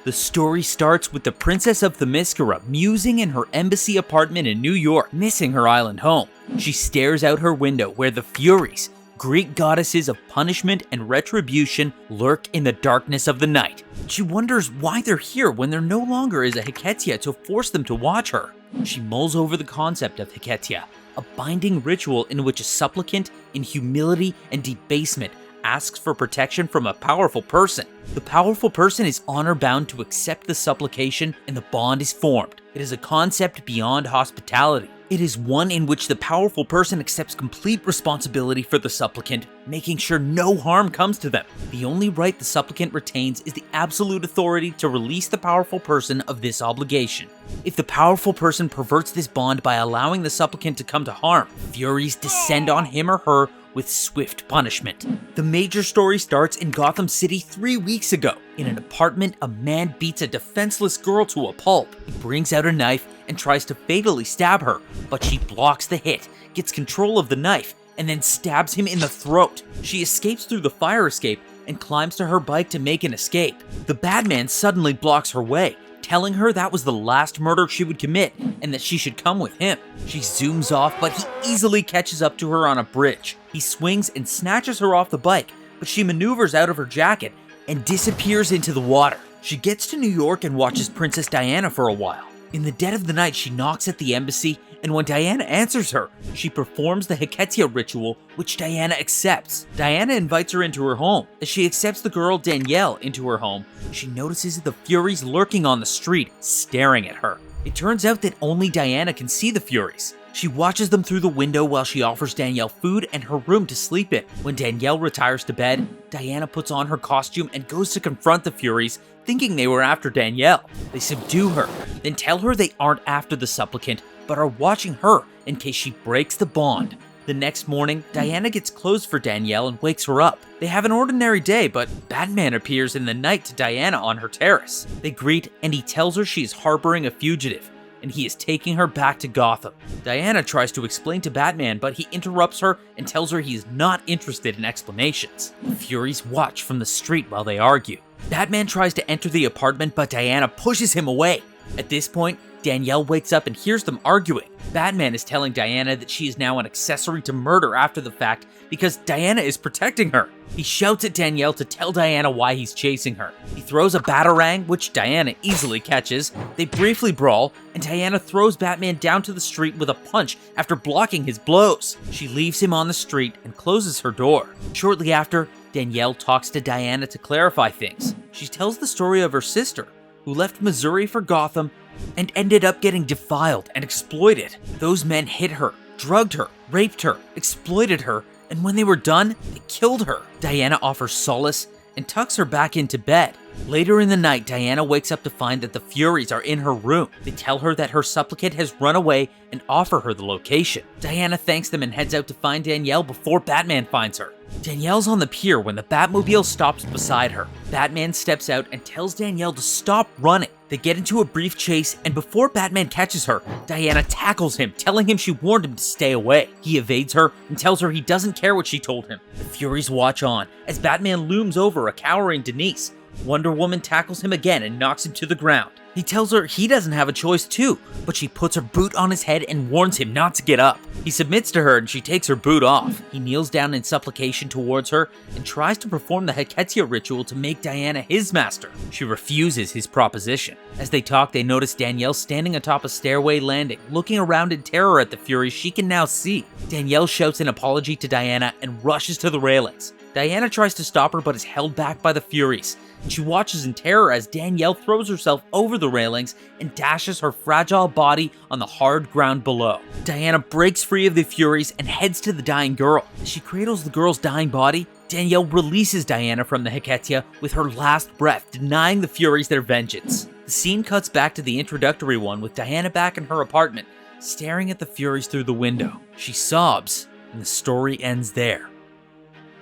The story starts with the Princess of Themyscira musing in her embassy apartment in New York, missing her island home. She stares out her window where the Furies, Greek goddesses of punishment and retribution, lurk in the darkness of the night. She wonders why they're here when there no longer is a Hiketeia to force them to watch her. She mulls over the concept of Hiketeia, a binding ritual in which a supplicant, in humility and debasement, asks for protection from a powerful person. The powerful person is honor-bound to accept the supplication and the bond is formed. It is a concept beyond hospitality. It is one in which the powerful person accepts complete responsibility for the supplicant, making sure no harm comes to them. The only right the supplicant retains is the absolute authority to release the powerful person of this obligation. If the powerful person perverts this bond by allowing the supplicant to come to harm, Furies descend on him or her with swift punishment. The major story starts in Gotham City 3 weeks ago. In an apartment, a man beats a defenseless girl to a pulp. He brings out a knife and tries to fatally stab her, but she blocks the hit, gets control of the knife, and then stabs him in the throat. She escapes through the fire escape and climbs to her bike to make an escape. The bad man suddenly blocks her way, telling her that was the last murder she would commit and that she should come with him. She zooms off, but he easily catches up to her on a bridge. He swings and snatches her off the bike, but she maneuvers out of her jacket and disappears into the water. She gets to New York and watches Princess Diana for a while. In the dead of the night, she knocks at the embassy, and when Diana answers her, she performs the Hiketeia ritual, which Diana accepts. Diana invites her into her home. As she accepts the girl Danielle into her home, she notices the Furies lurking on the street, staring at her. It turns out that only Diana can see the Furies. She watches them through the window while she offers Danielle food and her room to sleep in. When Danielle retires to bed, Diana puts on her costume and goes to confront the Furies, thinking they were after Danielle. They subdue her, then tell her they aren't after the supplicant, but are watching her in case she breaks the bond. The next morning, Diana gets clothes for Danielle and wakes her up. They have an ordinary day, but Batman appears in the night to Diana on her terrace. They greet, and he tells her she is harboring a fugitive, and he is taking her back to Gotham. Diana tries to explain to Batman, but he interrupts her and tells her he is not interested in explanations. The Furies watch from the street while they argue. Batman tries to enter the apartment, but Diana pushes him away. At this point, Danielle wakes up and hears them arguing. Batman is telling Diana that she is now an accessory to murder after the fact because Diana is protecting her. He shouts at Danielle to tell Diana why he's chasing her. He throws a batarang, which Diana easily catches. They briefly brawl, and Diana throws Batman down to the street with a punch after blocking his blows. She leaves him on the street and closes her door. Shortly after, Danielle talks to Diana to clarify things. She tells the story of her sister, who left Missouri for Gotham and ended up getting defiled and exploited. Those men hit her, drugged her, raped her, exploited her, and when they were done, they killed her. Diana offers solace and tucks her back into bed. Later in the night, Diana wakes up to find that the Furies are in her room. They tell her that her supplicant has run away and offer her the location. Diana thanks them and heads out to find Danielle before Batman finds her. Danielle's on the pier when the Batmobile stops beside her. Batman steps out and tells Danielle to stop running. They get into a brief chase, and before Batman catches her, Diana tackles him, telling him she warned him to stay away. He evades her and tells her he doesn't care what she told him. The Furies watch on as Batman looms over a cowering Denise. Wonder Woman tackles him again and knocks him to the ground. He tells her he doesn't have a choice too, but she puts her boot on his head and warns him not to get up. He submits to her and she takes her boot off. He kneels down in supplication towards her and tries to perform the Hiketeia ritual to make Diana his master. She refuses his proposition. As they talk, they notice Danielle standing atop a stairway landing, looking around in terror at the Furies she can now see. Danielle shouts an apology to Diana and rushes to the railings. Diana tries to stop her but is held back by the Furies, and she watches in terror as Danielle throws herself over the railings and dashes her fragile body on the hard ground below. Diana breaks free of the Furies and heads to the dying girl. As she cradles the girl's dying body, Danielle releases Diana from the Hiketeia with her last breath, denying the Furies their vengeance. The scene cuts back to the introductory one with Diana back in her apartment, staring at the Furies through the window. She sobs, and the story ends there.